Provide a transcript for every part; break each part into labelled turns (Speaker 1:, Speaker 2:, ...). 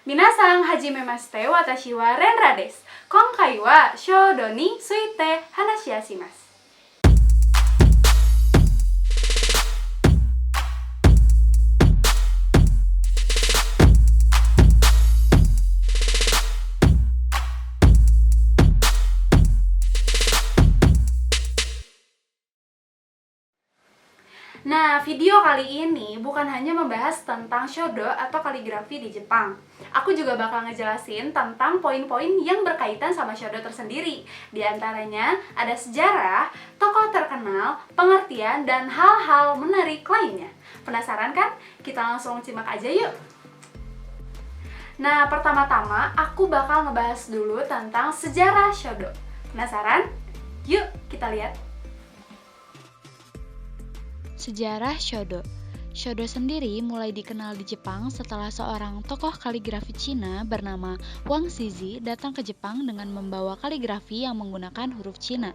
Speaker 1: Minasang hajimemashite watashi wa Renra desu. Konkai wa shodo ni tsuite hanashi shimasu. Nah, video kali ini bukan hanya membahas tentang shodo atau kaligrafi di Jepang. Aku juga bakal ngejelasin tentang poin-poin yang berkaitan sama shodo tersendiri. Di antaranya ada sejarah, tokoh terkenal, pengertian, dan hal-hal menarik lainnya. Penasaran kan? Kita langsung simak aja yuk! Nah, pertama-tama aku bakal ngebahas dulu tentang sejarah shodo. Penasaran? Yuk, kita lihat.
Speaker 2: Sejarah Shodo. Shodo sendiri mulai dikenal di Jepang setelah seorang tokoh kaligrafi Cina bernama Wang Zizi datang ke Jepang dengan membawa kaligrafi yang menggunakan huruf Cina.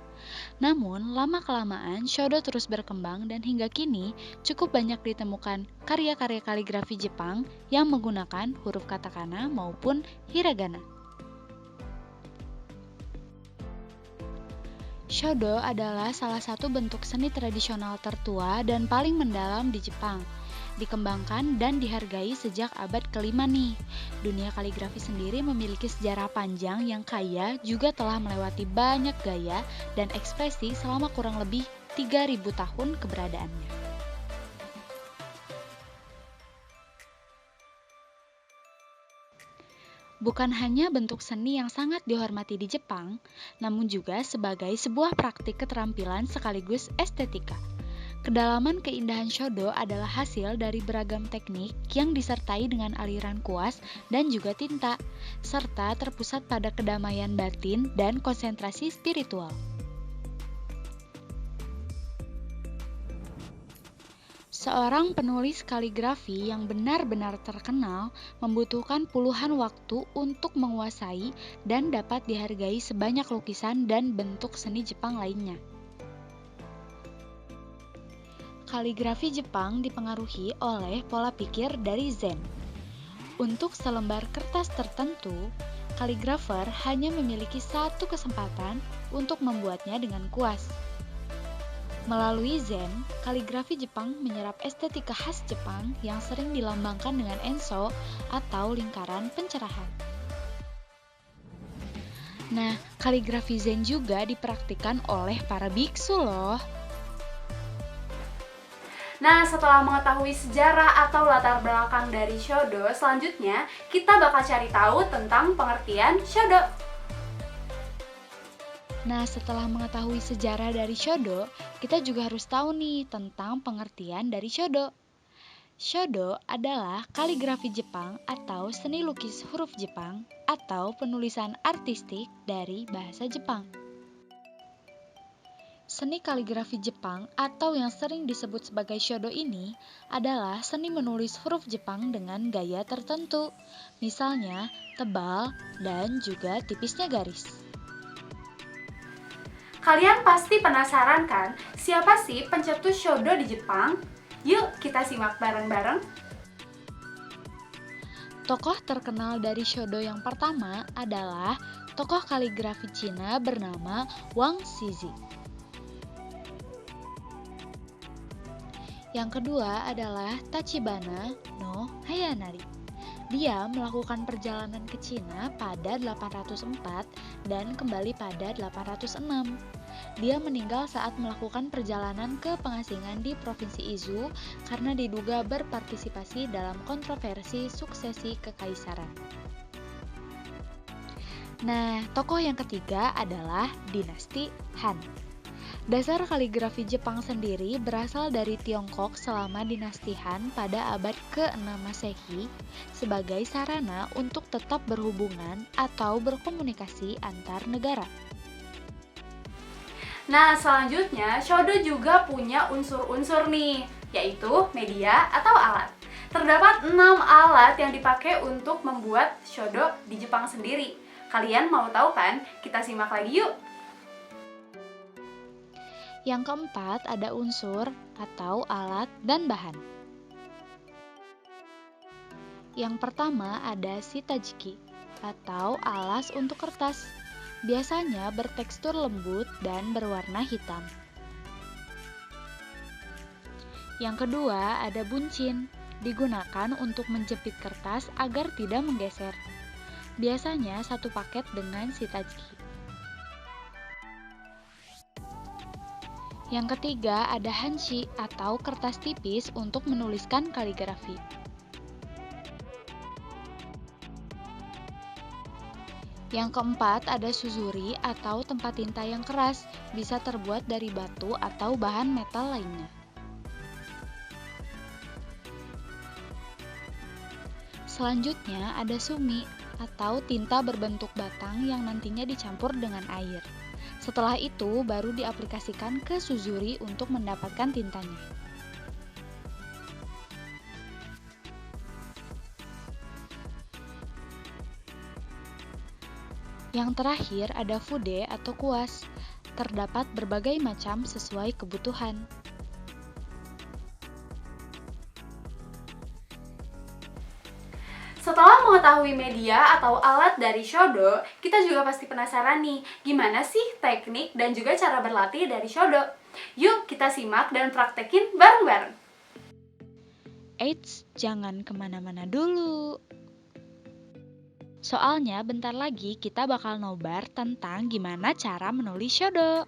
Speaker 2: Namun, lama-kelamaan Shodo terus berkembang dan hingga kini cukup banyak ditemukan karya-karya kaligrafi Jepang yang menggunakan huruf katakana maupun hiragana. Shodo adalah salah satu bentuk seni tradisional tertua dan paling mendalam di Jepang. Dikembangkan dan dihargai sejak abad ke-5 nih. Dunia kaligrafi sendiri memiliki sejarah panjang yang kaya juga telah melewati banyak gaya dan ekspresi selama kurang lebih 3.000 tahun keberadaannya. Bukan hanya bentuk seni yang sangat dihormati di Jepang, namun juga sebagai sebuah praktik keterampilan sekaligus estetika. Kedalaman keindahan shodo adalah hasil dari beragam teknik yang disertai dengan aliran kuas dan juga tinta, serta terpusat pada kedamaian batin dan konsentrasi spiritual. Seorang penulis kaligrafi yang benar-benar terkenal membutuhkan puluhan waktu untuk menguasai dan dapat dihargai sebanyak lukisan dan bentuk seni Jepang lainnya. Kaligrafi Jepang dipengaruhi oleh pola pikir dari Zen. Untuk selembar kertas tertentu, kaligrafer hanya memiliki satu kesempatan untuk membuatnya dengan kuas. Melalui Zen, kaligrafi Jepang menyerap estetika khas Jepang yang sering dilambangkan dengan enso atau lingkaran pencerahan. Nah, kaligrafi Zen juga dipraktikkan oleh para biksu loh.
Speaker 1: Nah, setelah mengetahui sejarah atau latar belakang dari shodo, selanjutnya kita bakal cari tahu tentang pengertian shodo.
Speaker 2: Nah, setelah mengetahui sejarah dari shodo, kita juga harus tahu nih tentang pengertian dari shodo. Shodo adalah kaligrafi Jepang atau seni lukis huruf Jepang atau penulisan artistik dari bahasa Jepang. Seni kaligrafi Jepang atau yang sering disebut sebagai shodo ini adalah seni menulis huruf Jepang dengan gaya tertentu, misalnya tebal dan juga tipisnya garis.
Speaker 1: Kalian pasti penasaran kan, siapa sih pencetus shodo di Jepang? Yuk kita simak bareng-bareng.
Speaker 2: Tokoh terkenal dari shodo yang pertama adalah tokoh kaligrafi Cina bernama Wang Zizi. Yang kedua adalah Tachibana no Hayanari. Dia melakukan perjalanan ke Cina pada 804 dan kembali pada 806. Dia meninggal saat melakukan perjalanan ke pengasingan di Provinsi Izu karena diduga berpartisipasi dalam kontroversi suksesi kekaisaran. Nah, tokoh yang ketiga adalah dinasti Han. Dasar kaligrafi Jepang sendiri berasal dari Tiongkok selama dinasti Han pada abad ke-6 Masehi sebagai sarana untuk tetap berhubungan atau berkomunikasi antar negara.
Speaker 1: Nah, selanjutnya shodo juga punya unsur-unsur nih, yaitu media atau alat. Terdapat 6 alat yang dipakai untuk membuat shodo di Jepang sendiri. Kalian mau tahu kan? Kita simak lagi yuk!
Speaker 2: Yang keempat ada unsur atau alat dan bahan. Yang pertama ada shitajiki atau alas untuk kertas. Biasanya bertekstur lembut dan berwarna hitam. Yang kedua ada buncin, digunakan untuk menjepit kertas agar tidak menggeser. Biasanya satu paket dengan shitajiki. Yang ketiga ada hanshi atau kertas tipis untuk menuliskan kaligrafi. Yang keempat ada suzuri atau tempat tinta yang keras, bisa terbuat dari batu atau bahan metal lainnya. Selanjutnya ada sumi atau tinta berbentuk batang yang nantinya dicampur dengan air. Setelah itu baru diaplikasikan ke suzuri untuk mendapatkan tintanya. Yang terakhir ada fude atau kuas. Terdapat berbagai macam sesuai kebutuhan.
Speaker 1: Setelah mengetahui media atau alat dari shodo, kita juga pasti penasaran nih, gimana sih teknik dan juga cara berlatih dari shodo? Yuk kita simak dan praktekin bareng-bareng.
Speaker 2: Eits, jangan kemana-mana dulu. Soalnya bentar lagi kita bakal nobar tentang gimana cara menulis shodo.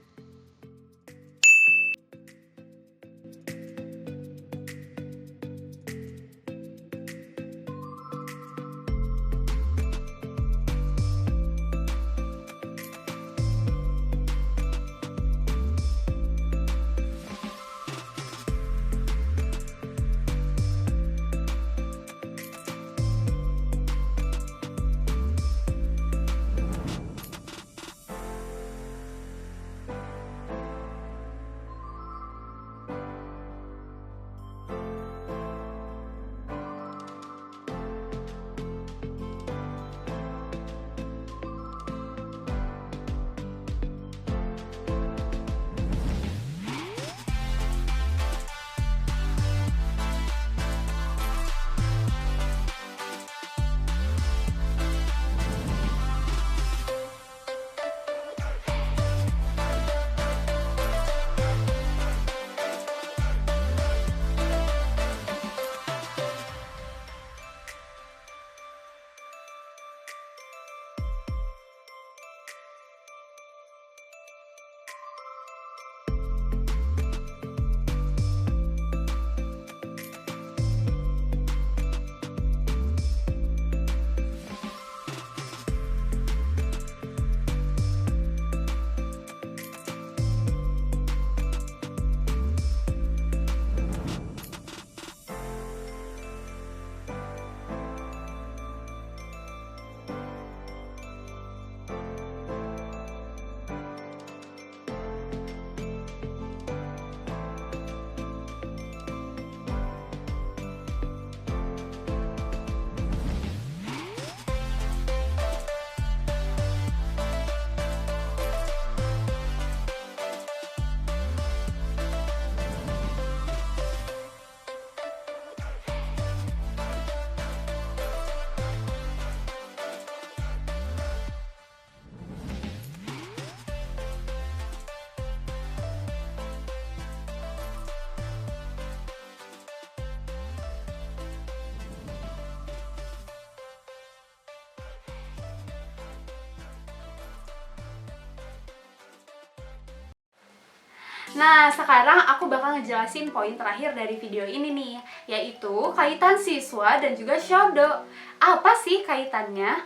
Speaker 1: Nah, sekarang aku bakal ngejelasin poin terakhir dari video ini nih, yaitu kaitan siswa dan juga shodo. Apa sih kaitannya?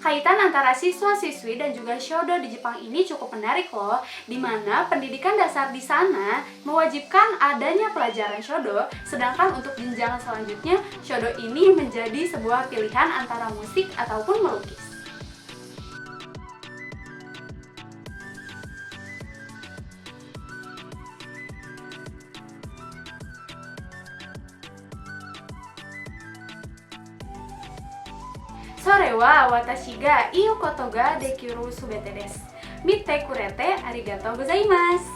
Speaker 1: Kaitan antara siswa-siswi dan juga shodo di Jepang ini cukup menarik loh, dimana pendidikan dasar di sana mewajibkan adanya pelajaran shodo, sedangkan untuk jenjang selanjutnya, shodo ini menjadi sebuah pilihan antara musik ataupun melukis. Sore wa watashi ga iu koto ga dekiru subete desu. Mitte kurete arigatou gozaimasu.